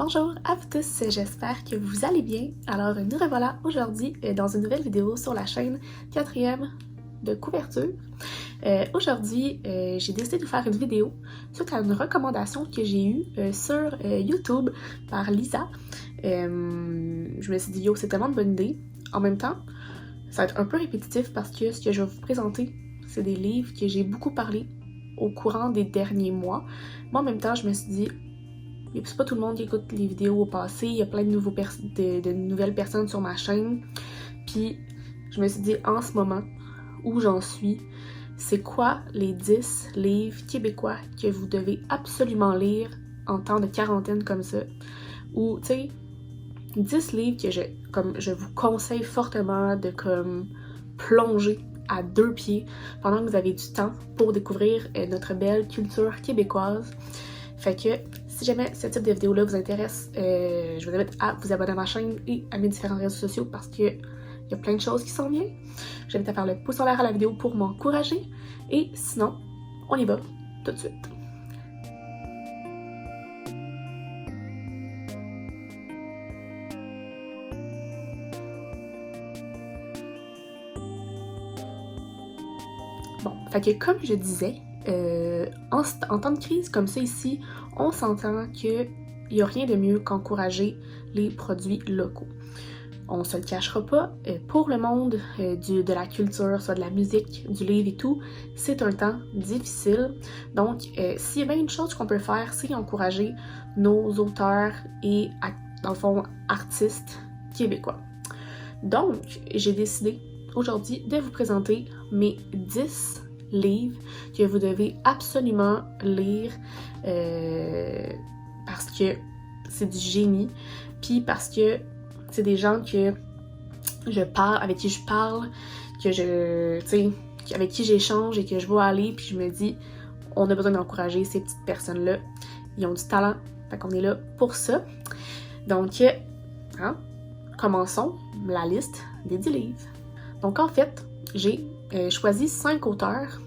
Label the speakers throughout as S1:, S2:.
S1: Bonjour à vous tous, j'espère que vous allez bien. Alors nous revoilà aujourd'hui dans une nouvelle vidéo sur la chaîne 4e de couverture. Aujourd'hui, j'ai décidé de faire une vidéo suite à une recommandation que j'ai eue sur YouTube par Lisa. Je me suis dit, yo, c'est tellement une bonne idée. En même temps, ça va être un peu répétitif parce que ce que je vais vous présenter, c'est des livres que j'ai beaucoup parlé au courant des derniers mois. Moi, en même temps, je me suis dit, c'est pas tout le monde qui écoute les vidéos au passé, il y a plein de, de nouvelles personnes sur ma chaîne. Puis, je me suis dit, en ce moment, où j'en suis, c'est quoi les 10 livres québécois que vous devez absolument lire en temps de quarantaine comme ça? Ou, tu sais, 10 livres que je vous conseille fortement de plonger à 2 pieds pendant que vous avez du temps pour découvrir notre belle culture québécoise. Fait que si jamais ce type de vidéo-là vous intéresse, je vous invite à vous abonner à ma chaîne et à mes différents réseaux sociaux parce que il y a plein de choses qui s'en viennent. J'invite à faire le pouce en l'air à la vidéo pour m'encourager. Et sinon, on y va tout de suite. Bon, fait que comme je disais, en temps de crise comme ça ici, on s'entend qu'il n'y a rien de mieux qu'encourager les produits locaux. On se le cachera pas, pour le monde de la culture, soit de la musique, du livre et tout, c'est un temps difficile. Donc, s'il y a bien une chose qu'on peut faire, c'est encourager nos auteurs et, dans le fond, artistes québécois. Donc, j'ai décidé aujourd'hui de vous présenter mes 10 livres que vous devez absolument lire parce que c'est du génie, puis parce que c'est des gens que avec qui je parle, avec qui j'échange et que je vois aller, puis je me dis, on a besoin d'encourager ces petites personnes-là. Ils ont du talent, fait qu'on est là pour ça. Donc, commençons la liste des 10 livres. Donc, en fait, j'ai choisi 5 auteurs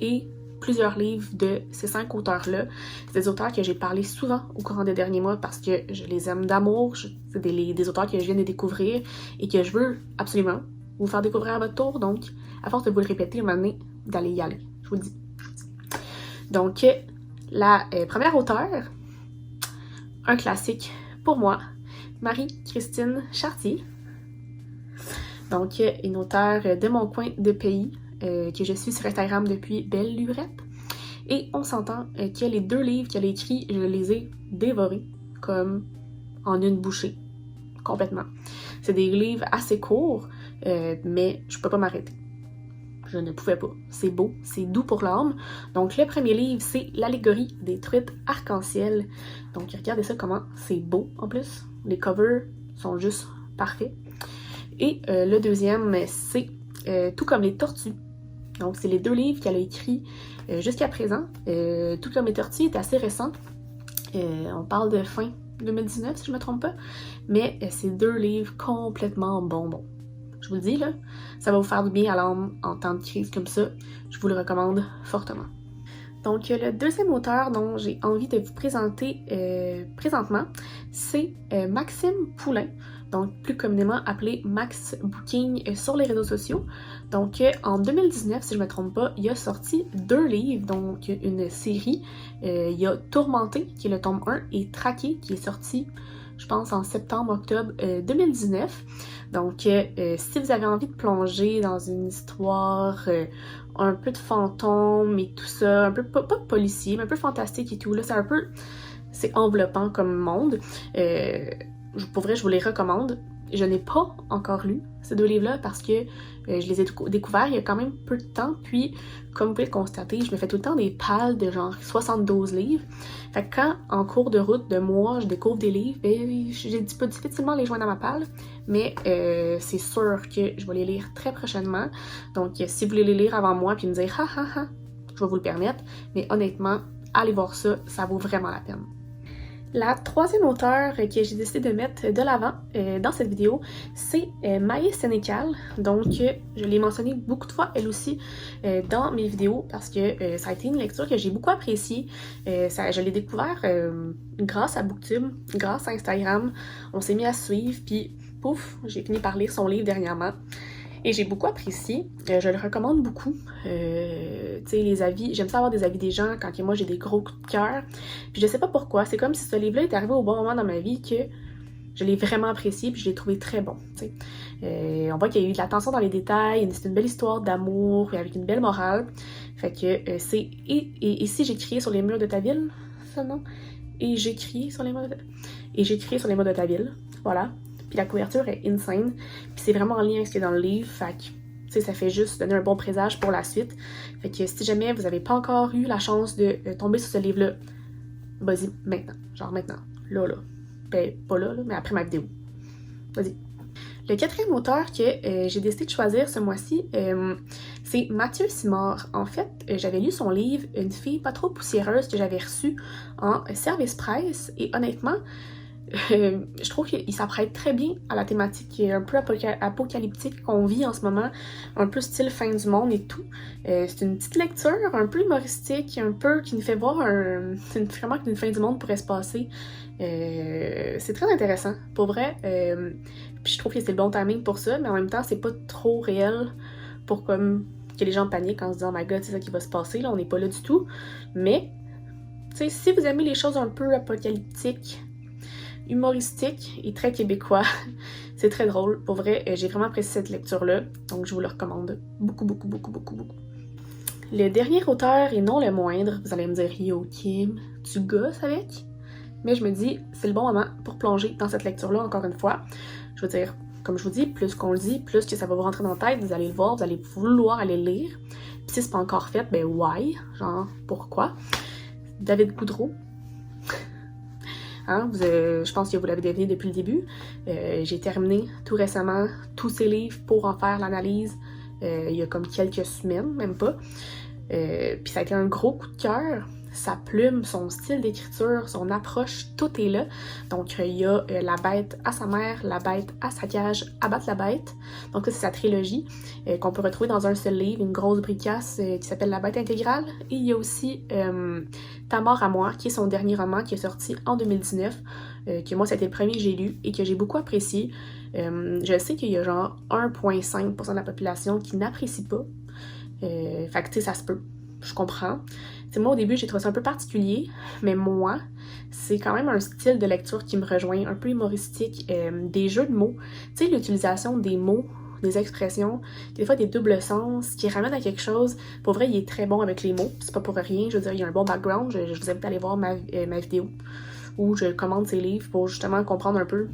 S1: et plusieurs livres de ces 5 auteurs-là. C'est des auteurs que j'ai parlé souvent au courant des derniers mois parce que je les aime d'amour. C'est des auteurs que je viens de découvrir et que je veux absolument vous faire découvrir à votre tour. Donc, à force de vous le répéter, un moment donné, d'aller y aller. Je vous le dis. Donc, la première auteure, un classique pour moi, Marie-Christine Chartier. Donc, une auteure de mon coin de pays, que je suis sur Instagram depuis belle lurette. Et on s'entend que les 2 livres qu'elle a écrits, je les ai dévorés comme en une bouchée, complètement. C'est des livres assez courts, mais je peux pas m'arrêter. Je ne pouvais pas. C'est beau, c'est doux pour l'âme. Donc le premier livre, c'est L'allégorie des truites arc-en-ciel. Donc regardez ça comment c'est beau en plus. Les covers sont juste parfaits. Et le deuxième, c'est Tout comme les tortues. Donc, c'est les 2 livres qu'elle a écrits jusqu'à présent. Tout comme les tortues est assez récent. On parle de fin 2019, si je ne me trompe pas. Mais c'est 2 livres complètement bonbons. Je vous le dis, là, ça va vous faire du bien à l'âme en temps de crise comme ça. Je vous le recommande fortement. Donc, le deuxième auteur dont j'ai envie de vous présenter présentement, c'est Maxime Poulain, donc plus communément appelé Max Booking sur les réseaux sociaux. Donc, en 2019, si je ne me trompe pas, il a sorti 2 livres, donc une série. Il y a Tourmenté, qui est le tome 1, et Traqué, qui est sorti, je pense, en septembre-octobre 2019. Donc, si vous avez envie de plonger dans une histoire un peu de fantôme et tout ça, un peu, pas policier, mais un peu fantastique et tout, là, c'est enveloppant comme monde. Pour vrai, je vous les recommande. Je n'ai pas encore lu ces 2 livres-là parce que je les ai découverts il y a quand même peu de temps. Puis, comme vous pouvez le constater, je me fais tout le temps des pales de genre 72 livres. Fait que quand, en cours de route de mois, je découvre des livres, j'ai difficilement les joindre à ma palle. Mais c'est sûr que je vais les lire très prochainement. Donc, si vous voulez les lire avant moi puis me dire « ha ha ha », je vais vous le permettre. Mais honnêtement, allez voir ça, ça vaut vraiment la peine. La troisième auteure que j'ai décidé de mettre de l'avant dans cette vidéo, c'est Maï Sénécal. Donc, je l'ai mentionné beaucoup de fois, elle aussi, dans mes vidéos, parce que ça a été une lecture que j'ai beaucoup appréciée. Je l'ai découvert grâce à Booktube, grâce à Instagram. On s'est mis à suivre, puis pouf, j'ai fini par lire son livre dernièrement. Et j'ai beaucoup apprécié, je le recommande beaucoup. Tu sais, les avis, j'aime ça avoir des avis des gens quand moi j'ai des gros coups de cœur. Puis je sais pas pourquoi, c'est comme si ce livre-là est arrivé au bon moment dans ma vie que je l'ai vraiment apprécié puis je l'ai trouvé très bon. Tu sais. On voit qu'il y a eu de l'attention dans les détails, c'est une belle histoire d'amour avec une belle morale. Fait que c'est et si j'ai crié sur les murs de ta ville, ça non? Et j'ai crié sur les murs de ta ville, voilà. Puis la couverture est insane. Puis c'est vraiment en lien avec ce qui est dans le livre. Fait que, tu sais, ça fait juste donner un bon présage pour la suite. Fait que si jamais vous n'avez pas encore eu la chance de tomber sur ce livre-là, vas-y, maintenant. Genre maintenant. Là. Ben, pas là, mais après ma vidéo. Vas-y. Le quatrième auteur que j'ai décidé de choisir ce mois-ci, c'est Mathieu Simard. En fait, j'avais lu son livre « Une fille pas trop poussiéreuse » que j'avais reçu en service presse. Et honnêtement, je trouve qu'il s'apprête très bien à la thématique un peu apocalyptique qu'on vit en ce moment, un peu style fin du monde et tout. C'est une petite lecture un peu humoristique, un peu qui nous fait voir vraiment qu'une fin du monde pourrait se passer. C'est très intéressant, pour vrai. Puis je trouve que c'est le bon timing pour ça, mais en même temps, c'est pas trop réel pour comme que les gens paniquent en se disant « Oh my god, c'est ça qui va se passer », là, on n'est pas là du tout. Mais, tu sais, si vous aimez les choses un peu apocalyptiques, humoristique et très québécois. C'est très drôle. Pour vrai, j'ai vraiment apprécié cette lecture-là. Donc, je vous le recommande beaucoup. Le dernier auteur, et non le moindre, vous allez me dire, Yo Kim, tu gosses avec? Mais je me dis, c'est le bon moment pour plonger dans cette lecture-là, encore une fois. Je veux dire, comme je vous dis, plus qu'on le dit, plus que ça va vous rentrer dans la tête, vous allez le voir, vous allez vouloir aller le lire. Puis si c'est pas encore fait, ben why? Genre, pourquoi? David Goudreau. Hein, je pense que vous l'avez deviné depuis le début. J'ai terminé tout récemment tous ces livres pour en faire l'analyse il y a comme quelques semaines, même pas. Puis ça a été un gros coup de cœur. Sa plume, son style d'écriture, son approche, tout est là. Donc il y a La bête à sa mère, La bête à sa cage, Abattre la bête. Donc ça c'est sa trilogie qu'on peut retrouver dans un seul livre, une grosse bricasse qui s'appelle La bête intégrale. Et il y a aussi Ta mort à moi, qui est son dernier roman qui est sorti en 2019, que moi c'était le premier que j'ai lu et que j'ai beaucoup apprécié. Je sais qu'il y a genre 1,5% de la population qui n'apprécie pas. Fait que tu sais, ça se peut. Je comprends. T'sais, moi, au début, j'ai trouvé ça un peu particulier, mais moi, c'est quand même un style de lecture qui me rejoint, un peu humoristique, des jeux de mots. Tu sais, l'utilisation des mots, des expressions, des fois des doubles sens, qui ramènent à quelque chose. Pour vrai, il est très bon avec les mots, c'est pas pour rien. Je veux dire, il y a un bon background. Je vous invite à aller voir ma vidéo où je commande ses livres pour justement comprendre un peu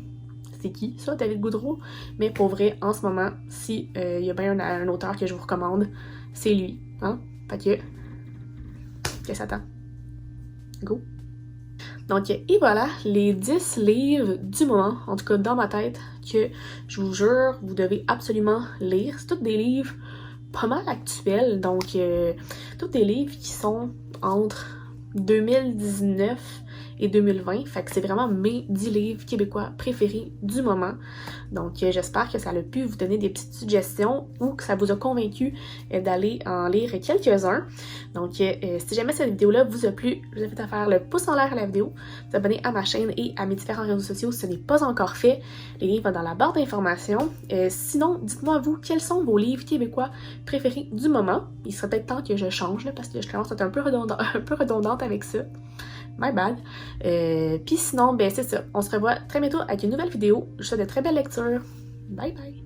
S1: c'est qui, ça, David Goudreau. Mais pour vrai, en ce moment, si il y a bien un auteur que je vous recommande, c'est lui. Hein? Fait que, qu'est-ce que ça t'attend? Go! Donc, et voilà, les 10 livres du moment, en tout cas dans ma tête, que je vous jure, vous devez absolument lire. C'est tous des livres pas mal actuels, donc tous des livres qui sont entre 2019 et 2020, fait que c'est vraiment mes 10 livres québécois préférés du moment. Donc j'espère que ça a pu vous donner des petites suggestions ou que ça vous a convaincu d'aller en lire quelques-uns. Donc si jamais cette vidéo-là vous a plu, je vous invite à faire le pouce en l'air à la vidéo, vous abonner à ma chaîne et à mes différents réseaux sociaux si ce n'est pas encore fait. Les livres sont dans la barre d'informations. Sinon, dites-moi vous, quels sont vos livres québécois préférés du moment? Il serait peut-être temps que je change, là, parce que je commence à être un peu redondante avec ça. My bad. Puis sinon, ben c'est ça. On se revoit très bientôt avec une nouvelle vidéo. Je vous souhaite de très belles lectures. Bye bye!